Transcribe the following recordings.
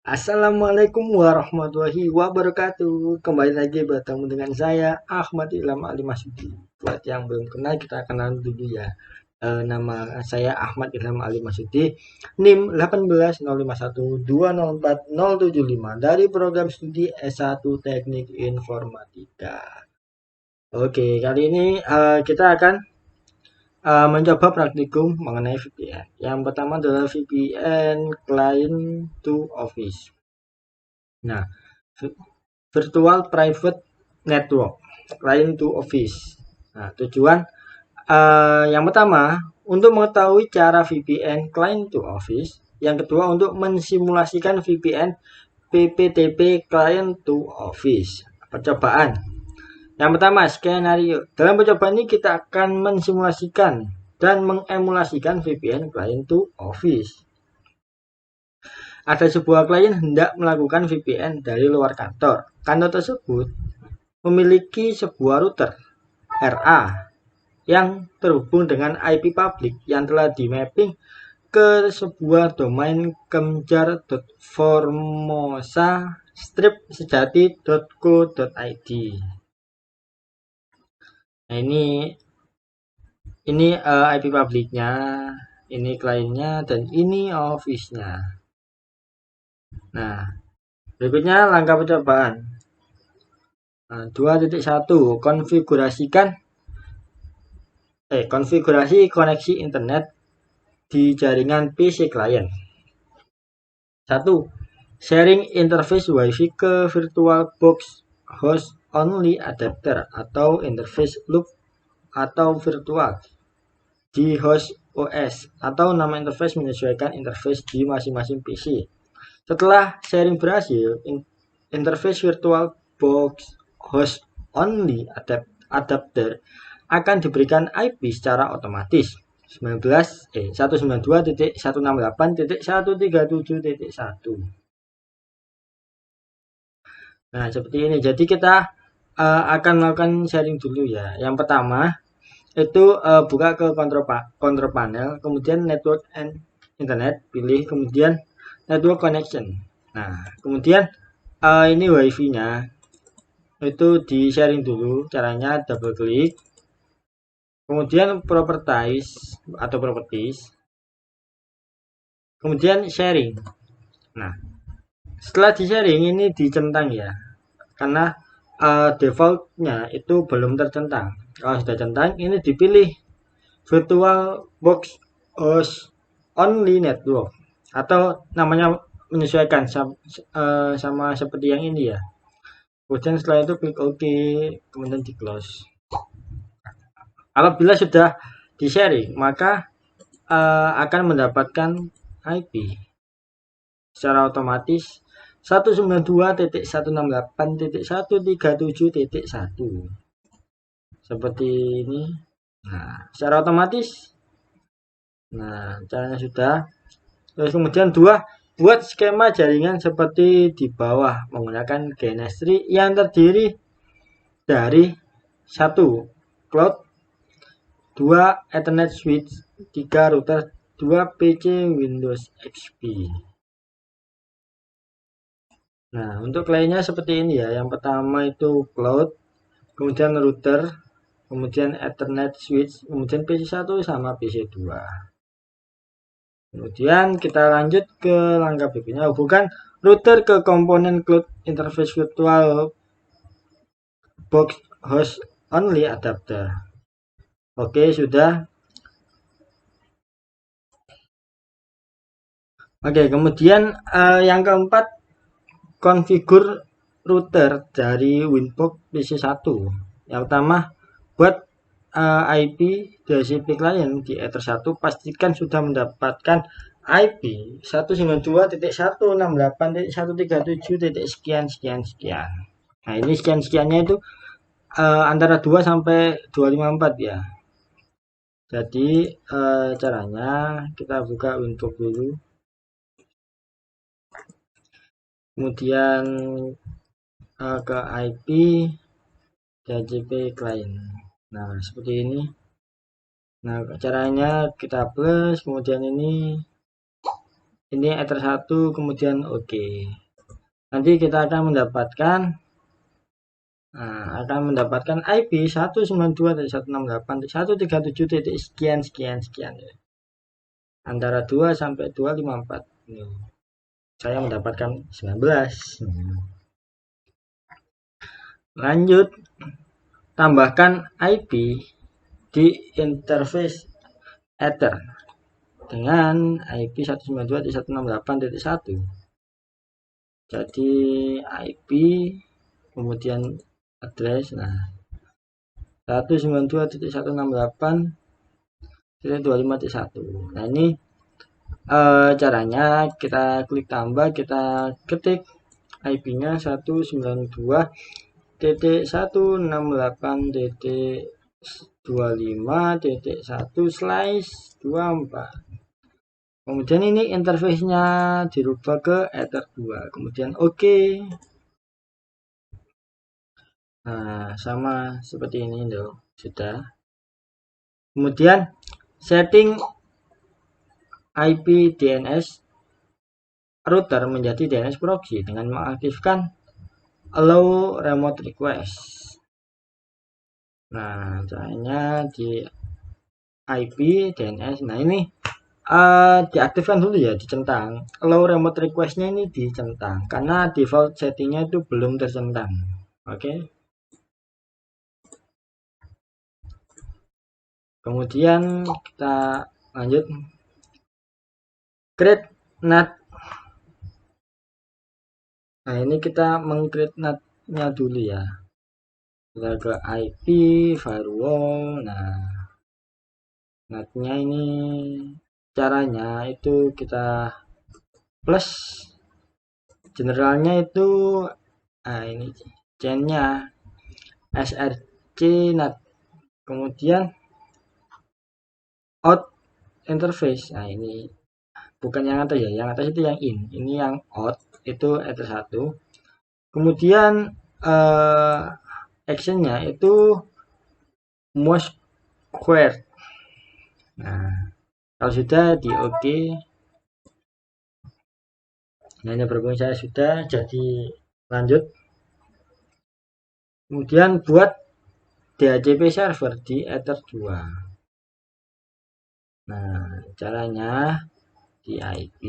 Assalamualaikum warahmatullahi wabarakatuh. Kembali lagi bertemu dengan saya Ahmad Ilham Ali Masudi. Buat yang belum kenal kita kenalan dulu ya. Nama saya Ahmad Ilham Ali Masudi. NIM 1805120475 dari program studi S1 Teknik Informatika. Oke, kali ini kita akan mencoba praktikum mengenai VPN. Yang pertama adalah VPN Client to Office. Nah, Virtual Private Network, Client to Office. Nah, tujuan yang pertama untuk mengetahui cara VPN Client to Office. Yang kedua untuk mensimulasikan VPN PPTP Client to Office. Percobaan. Yang pertama, skenario. Dalam percobaan ini kita akan mensimulasikan dan mengemulasikan VPN Client to Office. Ada sebuah klien hendak melakukan VPN dari luar kantor. Kantor tersebut memiliki sebuah router RA yang terhubung dengan IP publik yang telah di-mapping ke sebuah domain kemjar.formosa-sejati.co.id. Nah, ini IP publiknya, ini kliennya, dan ini office-nya. Nah, berikutnya langkah percobaan. 2.1 konfigurasi koneksi internet di jaringan PC klien. 1. Sharing interface WiFi ke VirtualBox host only adapter atau interface loop atau virtual di host OS atau nama interface menyesuaikan interface di masing-masing PC. Setelah sharing berhasil, interface VirtualBox host only adapter akan diberikan IP secara otomatis 192.168.137.1. Nah, seperti ini. Jadi kita akan melakukan sharing dulu ya. Yang pertama itu buka ke control panel, kemudian network and internet, pilih kemudian network connection. Nah, kemudian ini wifi-nya itu di sharing dulu. Caranya double klik, kemudian properties, kemudian sharing. Nah, setelah di sharing ini dicentang ya, karena defaultnya itu belum tercentang. Kalau sudah centang, ini dipilih VirtualBox host only network atau namanya menyesuaikan sama seperti yang ini ya. Kemudian setelah itu klik OK, kemudian di close. Apabila sudah di sharing, maka akan mendapatkan IP secara otomatis 192.168.137.1 seperti ini. Nah, secara otomatis. Nah, caranya sudah. Terus kemudian buat skema jaringan seperti di bawah menggunakan GNS3 yang terdiri dari 1 cloud, 2 Ethernet switch, 3 router, 2 PC Windows XP. Nah, untuk kliennya seperti ini ya. Yang pertama itu cloud, kemudian router, kemudian Ethernet switch, kemudian PC1 sama PC2. Kemudian kita lanjut ke langkah berikutnya, hubungkan router ke komponen cloud interface virtual box host only adapter. Oke, sudah. Oke, kemudian yang keempat, konfigur router dari Winbox PC1. Yang pertama, buat IP DHCP client di Ether 1 pastikan sudah mendapatkan IP 192.168.137. sekian. Nah, ini sekian-sekiannya itu antara 2 sampai 254 ya. Jadi caranya kita buka Winbox dulu. Kemudian ke IP DHCP client. Nah, seperti ini. Nah, caranya kita plus, kemudian ini ini Ether 1, kemudian oke. Nanti kita akan mendapatkan IP 192.168.137. sekian ya. Antara 2 sampai 254. Saya mendapatkan 19. Lanjut, tambahkan IP di interface Ether dengan IP 192.168.1. Jadi IP kemudian address, nah 192.168.25.1. Nah ini caranya, kita klik tambah, kita ketik IP-nya 192.168.1/24. Kemudian ini interface-nya dirubah ke Ether 2, kemudian oke. Nah, sama seperti ini loh, sudah. Kemudian setting IP DNS router menjadi DNS proxy dengan mengaktifkan allow remote request. Nah, caranya di IP DNS, nah ini diaktifkan dulu ya, dicentang. Allow remote requestnya ini dicentang karena default settingnya itu belum tercentang. Oke. Kemudian kita lanjut create NAT. Nah ini kita meng-create NAT-nya dulu ya. Kita ke IP firewall. Nah NAT-nya ini caranya itu kita plus generalnya itu ini chain-nya src NAT, kemudian out interface. Nah ini bukan yang atas ya, yang atas itu yang ini yang out itu Ether 1. Kemudian actionnya itu most squared. Nah kalau sudah di oke. Nah ini berhubung saya sudah, jadi lanjut. Kemudian buat DHCP server di Ether 2. Nah caranya di IP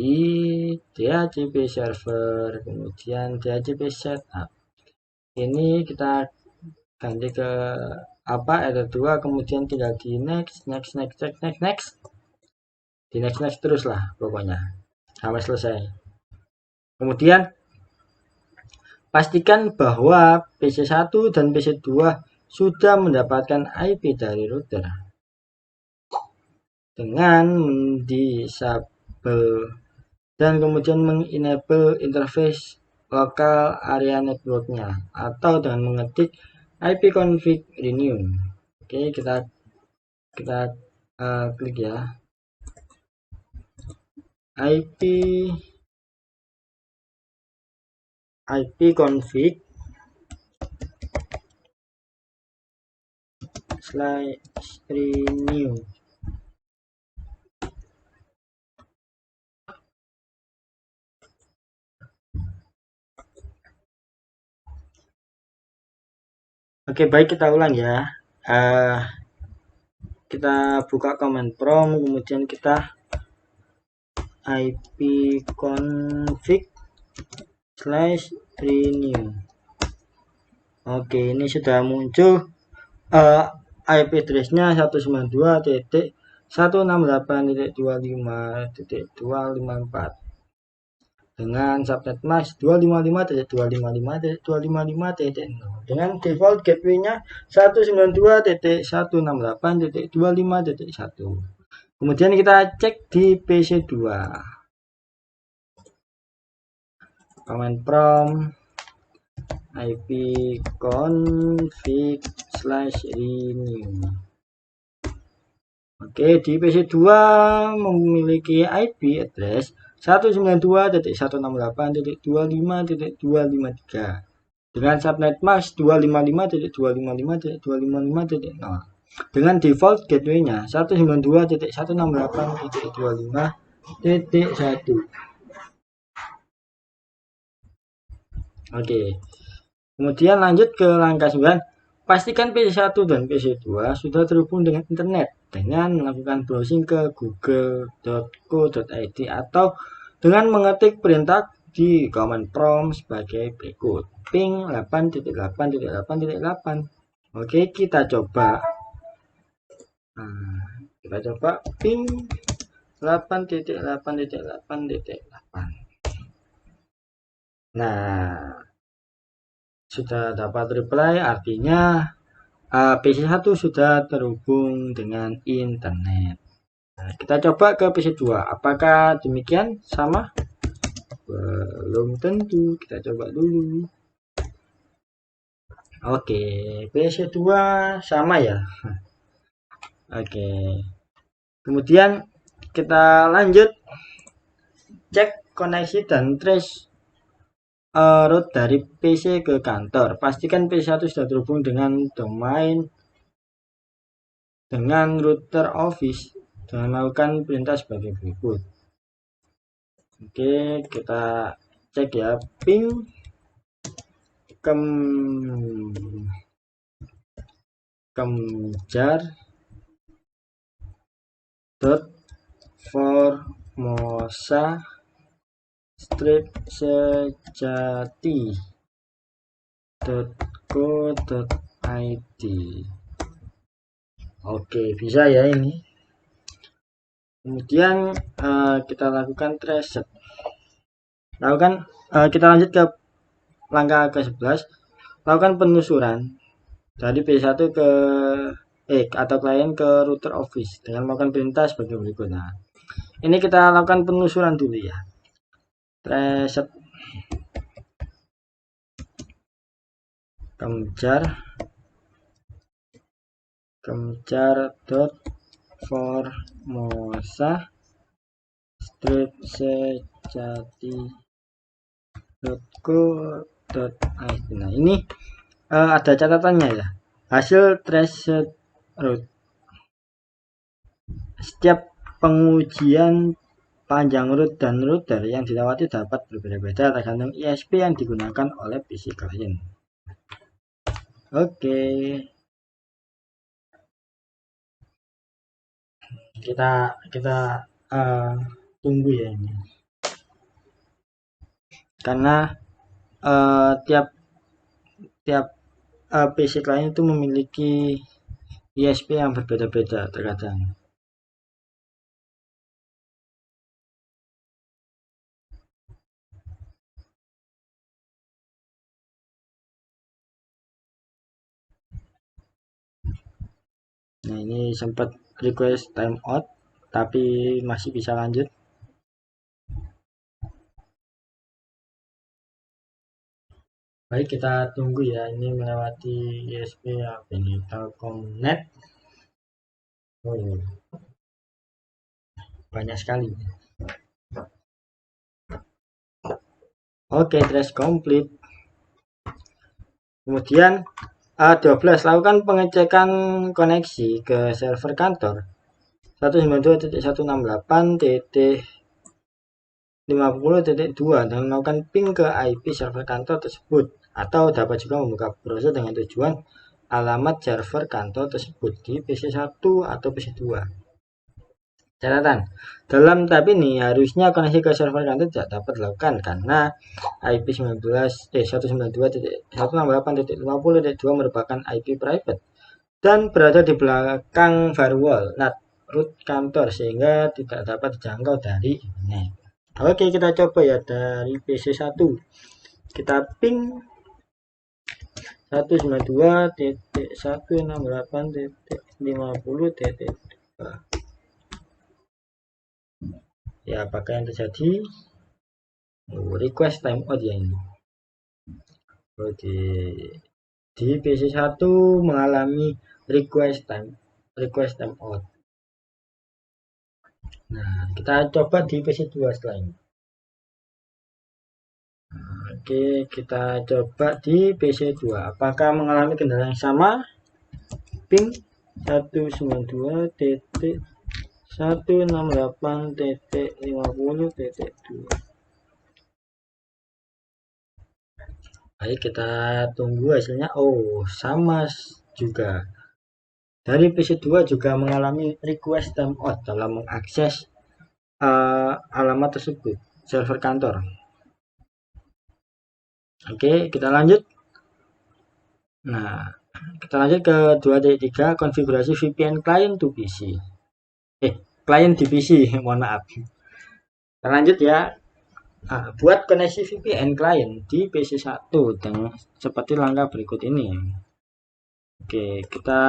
DHCP server, kemudian DHCP setup. Ini kita ganti ke apa, Ether 2, kemudian tinggal di next. Di next terus lah pokoknya sampai selesai. Kemudian pastikan bahwa PC1 dan PC2 sudah mendapatkan IP dari router dengan mendisable dan kemudian mengenable interface lokal area networknya atau dengan mengetik ipconfig renew. Oke, kita klik ya, ipconfig /renew. Oke, baik, kita ulang ya. Kita buka command prompt, kemudian kita ipconfig /renew. Oke, ini sudah muncul IP address-nya 192.168.25.254 dengan subnet mask 255.255.255.0 dengan default gateway-nya 192.168.25.1. Kemudian kita cek di PC2. Command prompt ipconfig /renew. Oke, di PC2 memiliki IP address 192.168.25.253 dengan subnet mask 255.255.255.0 dengan default gateway-nya 192.168.25.1. Oke. Kemudian lanjut ke langkah 9. Pastikan PC1 dan PC2 sudah terhubung dengan internet dengan melakukan browsing ke google.co.id atau dengan mengetik perintah di command prompt sebagai berikut. Ping 8.8.8.8. Oke, kita coba. Nah, kita coba ping 8.8.8.8. Nah, sudah dapat reply, artinya PC1 sudah terhubung dengan internet. Nah, kita coba ke PC2. Apakah demikian? Sama? Belum tentu. Kita coba dulu. Oke, PC2 sama ya. Oke. Kemudian kita lanjut cek koneksi dan trace root dari PC ke kantor. Pastikan PC1 sudah terhubung dengan domain dengan router Office dengan melakukan perintah sebagai berikut. Oke, kita cek ya, ping kemjar dot formosa strip sejati .co.id. Oke, bisa ya ini. Kemudian kita lakukan trace. Kita lanjut ke langkah ke-11. Lakukan penelusuran dari PC1 ke atau klien ke router Office dengan melakukan perintah sebagai berikut. Nah, ini kita lakukan penelusuran dulu ya. Trace dot formosa strip sejati .co.id. Nah, ini ada catatannya ya. Hasil trace root. Setiap pengujian panjang root dan router yang dilewati dapat berbeda-beda tergantung ISP yang digunakan oleh PC klien. Oke. Kita tunggu ya ini. Karena tiap PC klien itu memiliki ISP yang berbeda-beda terkadang. Nah, ini sempat request timeout, tapi masih bisa lanjut. Baik, kita tunggu ya. Ini melewati ISP apa ini? Telkomnet. Oh, banyak sekali. Oke, trace complete. Kemudian 12. Lakukan pengecekan koneksi ke server kantor 192.168.50.2 dan melakukan ping ke IP server kantor tersebut, atau dapat juga membuka browser dengan tujuan alamat server kantor tersebut di PC1 atau PC2. Catatan, dalam tab ini harusnya koneksi ke server kantor tidak dapat dilakukan karena IP 192.168.50.2 merupakan IP private dan berada di belakang firewall NAT root kantor sehingga tidak dapat dijangkau dari internet. Oke, kita coba ya dari PC1. Kita ping 192.168.50.2. Ya, apakah yang terjadi? Request timeout ya ini. Oke, di PC1 mengalami request timeout. Nah, kita coba di PC2 setelah ini. Oke, kita coba di PC2. Apakah mengalami kendala yang sama? Ping 192.168.50.2. Baik, kita tunggu hasilnya. Oh, sama juga. Dari PC2 juga mengalami request timeout dalam mengakses alamat tersebut, server kantor. Oke, kita lanjut. Nah, kita lanjut ke 2.3 konfigurasi VPN client to PC. Client di PC, mohon maaf. Kita lanjut ya. Buat koneksi VPN client di PC1 dengan seperti langkah berikut ini. Oke, kita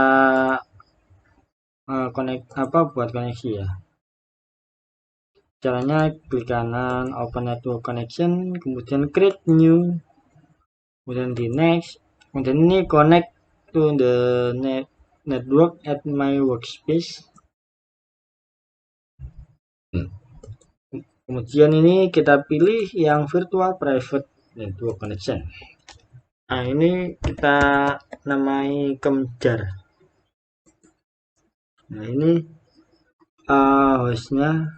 buat koneksi ya. Caranya klik kanan open network connection, kemudian create new, kemudian di next, kemudian ini connect to the network at my workspace. Kemudian ini kita pilih yang virtual private network connection. Nah, ini kita namai Kemjar. Nah, ini hostnya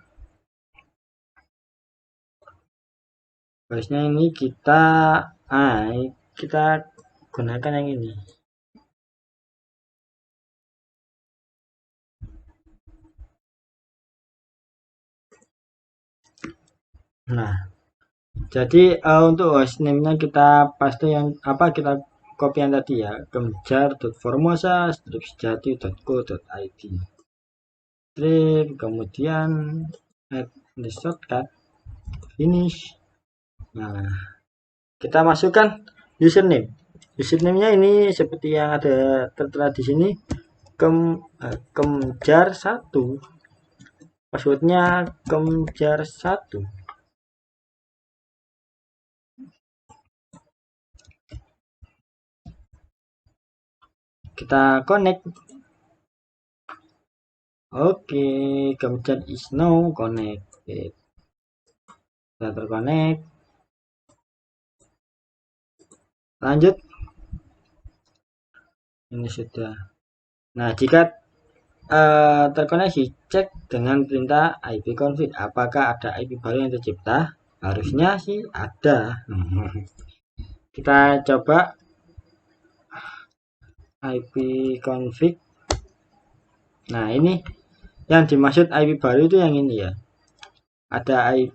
ini kita gunakan yang ini. Nah, jadi untuk hostname-nya kita paste yang kita copy yang tadi ya, kemjar.formosa-sejati.co.id. Strip, kemudian add the shortcut, finish. Nah, kita masukkan username. Username-nya ini seperti yang ada tertera di sini, kemjar1. Passwordnya kemjar1. Kita connect. Oke, Kemjar is now connected. Kita terconnect. Lanjut. Ini sudah. Nah, jika terkoneksi, cek dengan perintah ipconfig apakah ada IP baru yang tercipta. Harusnya sih ada. Kita coba ipconfig. Nah, ini yang dimaksud IP baru itu yang ini ya. Ada IP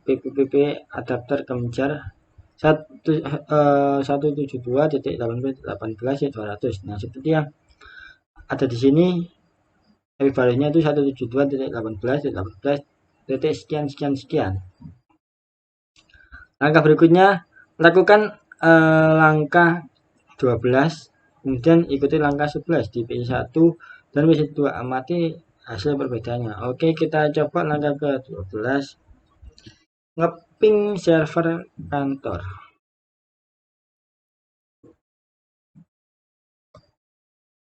PPPP adapter Kemjar 172.18.200. Nah, seperti yang ada di sini, IP barunya itu 172.18.18. Sekian. Langkah berikutnya, lakukan langkah 12, kemudian ikuti langkah 11 di PC1 dan PC2, amati hasil perbedaannya. Oke, kita coba langkah ke-12, ngeping server kantor.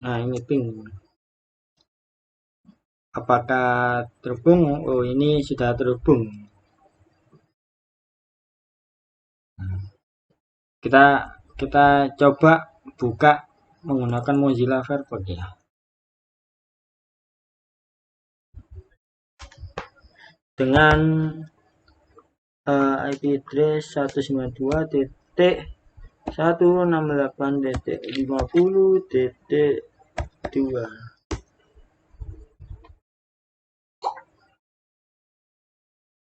Nah, ini ping. Apakah terhubung? Oh, ini sudah terhubung. Kita coba buka menggunakan Mozilla Firefox ya. Dengan IP address 192.168.50.2.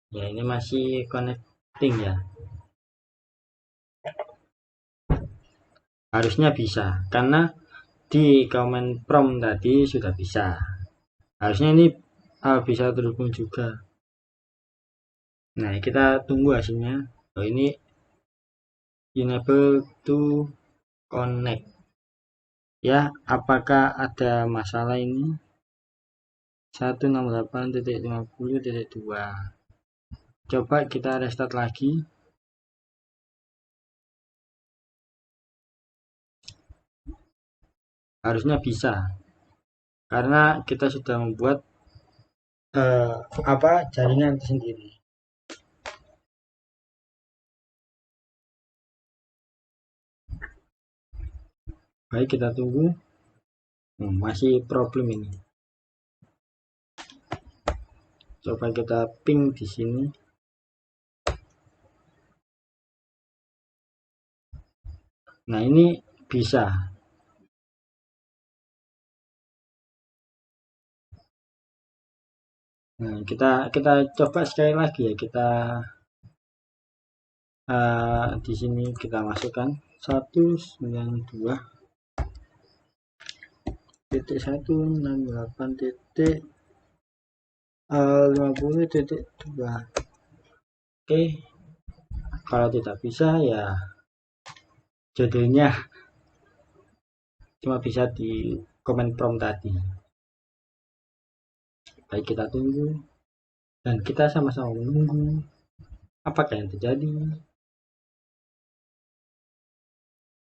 Ya, ini masih connecting ya. Harusnya bisa, karena di command prompt tadi sudah bisa. Harusnya ini bisa terhubung juga. Nah, kita tunggu hasilnya. Oh, ini enable to connect. Ya, apakah ada masalah ini? 168.50.2. Coba kita restart lagi. Harusnya bisa. Karena kita sudah membuat jaringan tersendiri. Baik, kita tunggu. Masih problem ini. Coba kita ping di sini. Nah, ini bisa. Nah, kita coba sekali lagi ya. Kita di sini kita masukkan 192.168.50.2. Oke, kalau tidak bisa ya judulnya cuma bisa di komen prompt tadi. Baik, kita tunggu dan kita sama-sama menunggu apakah yang terjadi.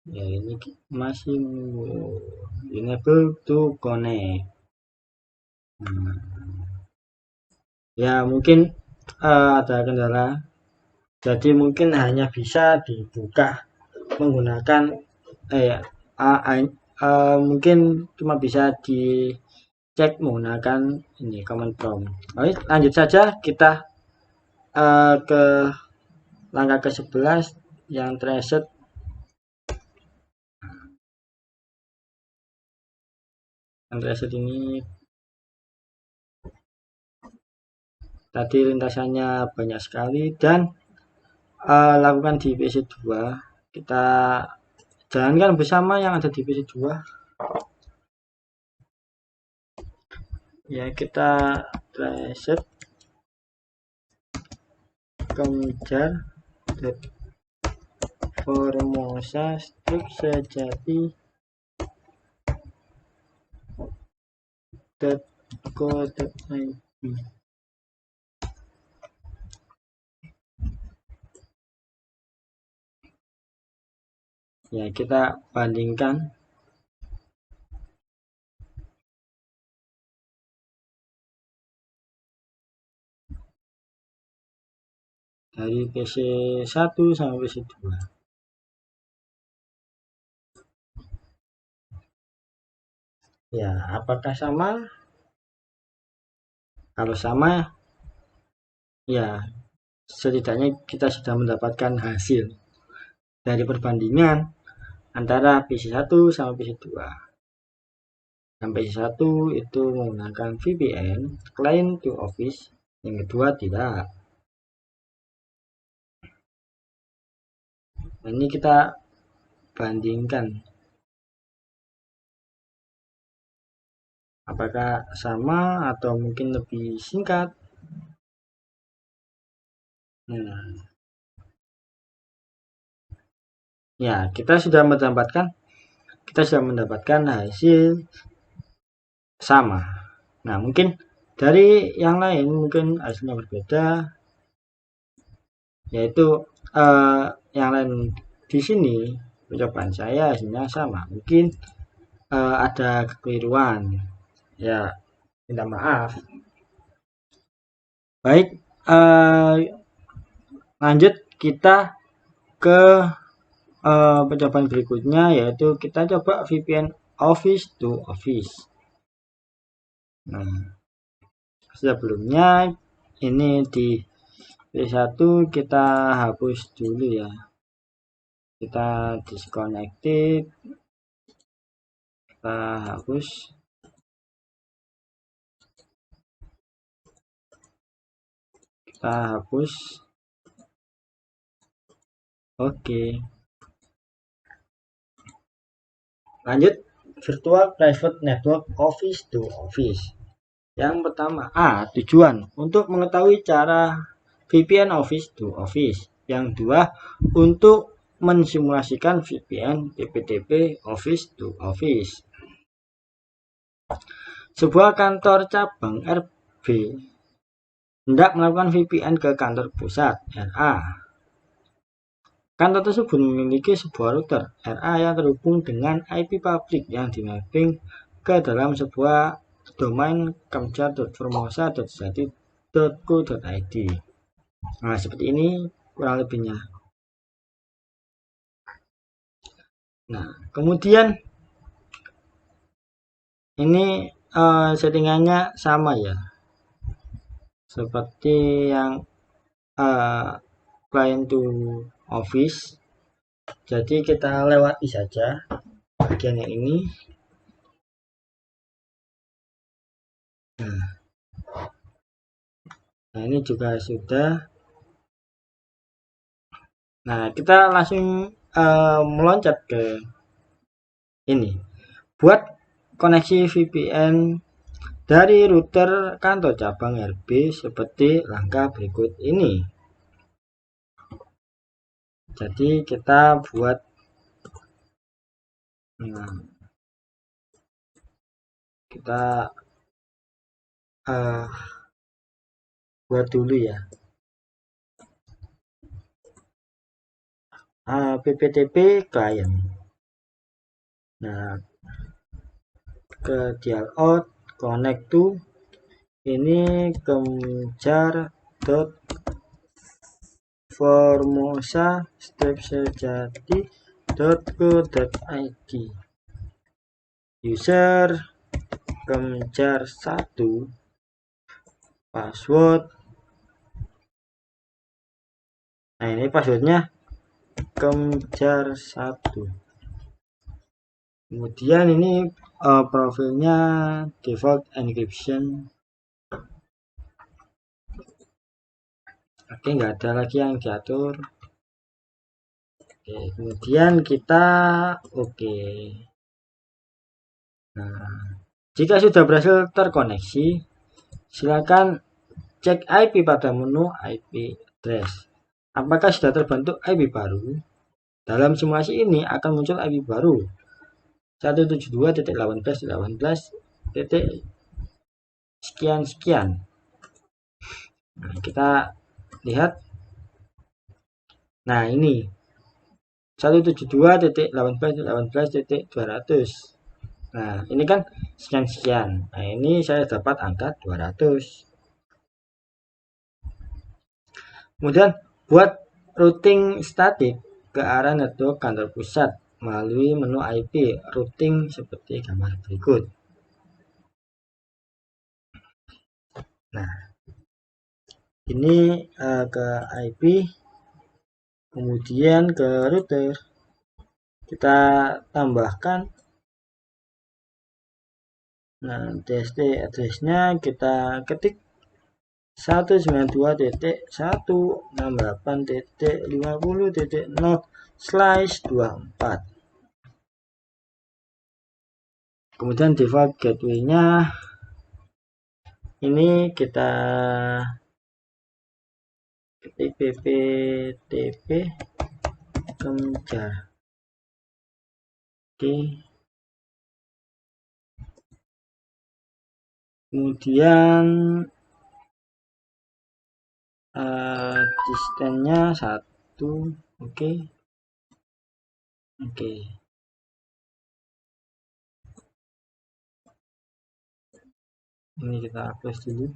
Ya, ini masih menunggu enable to connect. Ya, mungkin ada kendala, jadi mungkin hanya bisa dibuka menggunakan mungkin cuma bisa dicek menggunakan ini command prompt. Baik, lanjut saja kita ke langkah ke-11 yang reset. Yang reset ini tadi lintasannya banyak sekali dan lakukan di PC2. Kita jalankan bersama yang ada di PC2. Ya, kita reset kemudian Formosa strip sejati .co.id. Ya, kita bandingkan dari PC1 sampai PC2. Ya, apakah sama? Kalau sama, ya setidaknya kita sudah mendapatkan hasil dari perbandingan antara PC1 sama PC2. Yang PC1 itu menggunakan VPN, client to office, yang kedua tidak. Nah, ini kita bandingkan apakah sama atau mungkin lebih singkat. Ya, kita sudah mendapatkan hasil sama. Nah, mungkin dari yang lain mungkin hasilnya berbeda, yaitu yang lain di sini ucapan saya hasilnya sama. Mungkin ada kekeliruan. Ya, minta maaf. Baik, lanjut kita ke percobaan berikutnya, yaitu kita coba VPN Office to Office. Nah, sebelumnya ini di P1 kita hapus dulu ya. Kita disconnected. Kita hapus. Oke. Lanjut, virtual private network Office to Office. Yang pertama, tujuan untuk mengetahui cara VPN Office to Office. Yang kedua, untuk mensimulasikan VPN TP/TP Office to Office. Sebuah kantor cabang RB hendak melakukan VPN ke kantor pusat RA. Kantor tersebut memiliki sebuah router RA yang terhubung dengan IP publik yang dimapping ke dalam sebuah domain kamjar.formosa.sejati.co.id. Nah, seperti ini kurang lebihnya. Nah, kemudian ini settingannya sama ya, seperti yang client to office. Jadi kita lewati saja bagian yang ini. Nah, ini juga sudah. Nah, kita langsung meloncat ke ini. Buat koneksi VPN dari router kantor cabang RB seperti langkah berikut ini. Jadi kita buat kita buat dulu ya PPTP client. Nah, ke dialout connect to ini kemjar.formosa stepsejati.co.id user kemjar 1 password. Nah, ini passwordnya kemjar 1. Kemudian ini profilnya default encryption. Oke, nggak ada lagi yang diatur. Oke, kemudian kita oke. Nah, jika sudah berhasil terkoneksi, silakan cek IP pada menu IP address. Apakah sudah terbentuk IP baru? Dalam simulasi ini akan muncul IP baru 172.18.18. sekian. Nah, kita lihat. Nah, ini 172.18.18.200. Nah, ini kan sekian. Nah, ini saya dapat angka 200. Kemudian buat routing statik ke arah network kantor pusat melalui menu IP routing seperti gambar berikut. Nah, ini ke IP, kemudian ke router kita tambahkan. Nah, DST address-nya kita ketik 192.168.50.0/24. Kemudian default gateway-nya ini kita ketik PPTP kemjar. Oke. Kemudian distance-nya 1. Oke. Ini kita close dulu.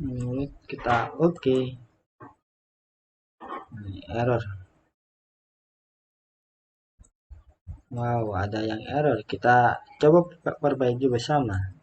Ini kita oke. Error. Wow, ada yang error. Kita coba perbaiki bersama.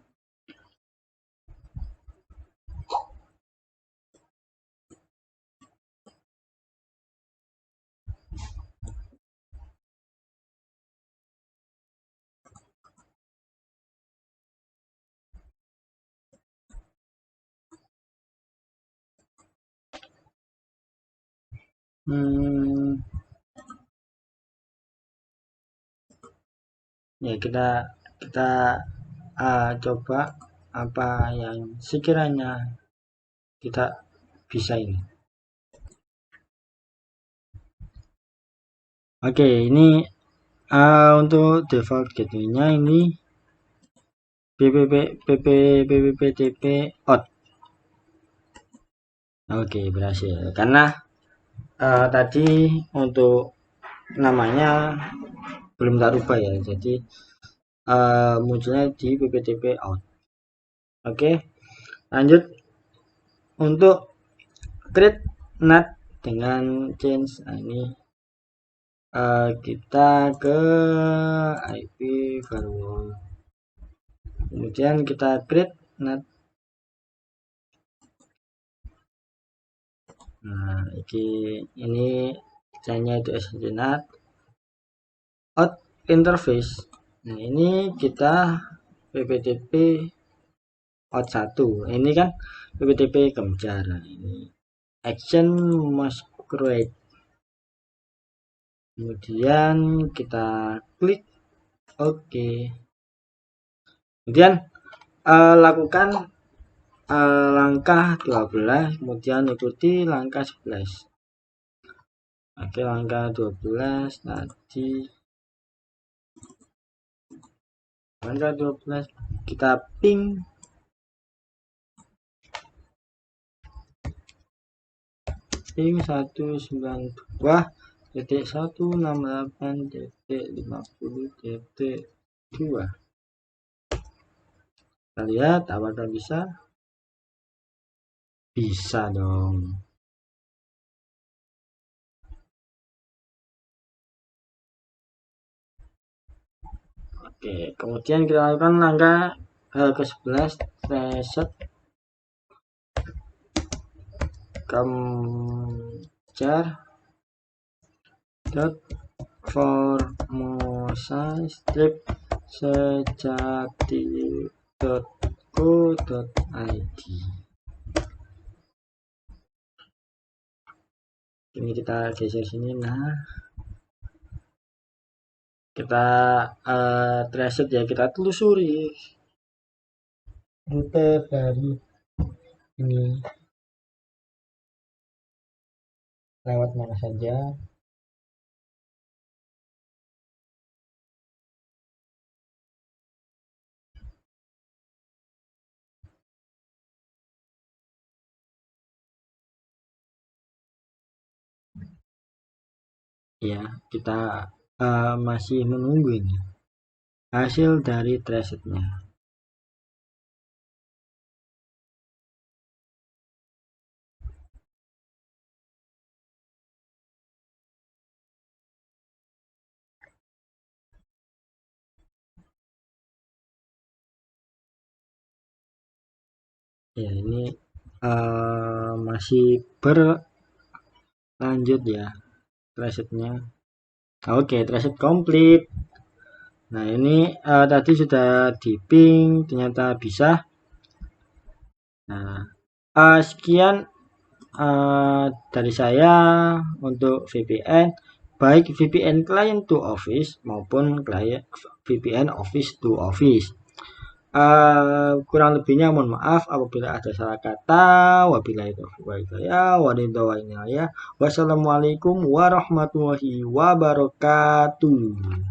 Ya, kita coba apa yang sekiranya kita bisa ini. Oke, ini untuk default gateway-nya ini PPTP out. Oke, berhasil. Karena tadi untuk namanya belum tak rubah ya, jadi munculnya di PPTP out. Oke, lanjut untuk create NAT dengan change. Nah, ini kita ke IP firewall, kemudian kita create NAT. Nah, ini desainnya itu SNCNAT. Out interface. Nah, ini kita PPTP out 1. Ini kan PPTP Kemjar. Nah, ini action masquerade. Kemudian kita klik OK. Kemudian lakukan langkah 12, kemudian ikuti langkah 11. Oke, langkah 12 tadi. Langkah 12 kita ping ping 192.168.50.2. Kita lihat apakah bisa. Bisa dong. Oke, kemudian kita lakukan langkah ke-11, reset Kemjar Formosa strip sejati.co.id. Ini kita geser sini. Nah, kita reset ya, kita telusuri rute dari ini lewat mana saja. Ya, kita masih menunggu ini hasil dari resetnya. Ya, ini masih berlanjut ya resetnya. Oke, reset komplit. Nah, ini tadi sudah di ping, ternyata bisa. Nah, sekian dari saya untuk VPN, baik VPN client to office maupun client VPN office to office. Kurang lebihnya mohon maaf apabila ada salah kata. Wabillahi taufiq wal hidayah. Wassalamualaikum warahmatullahi wabarakatuh.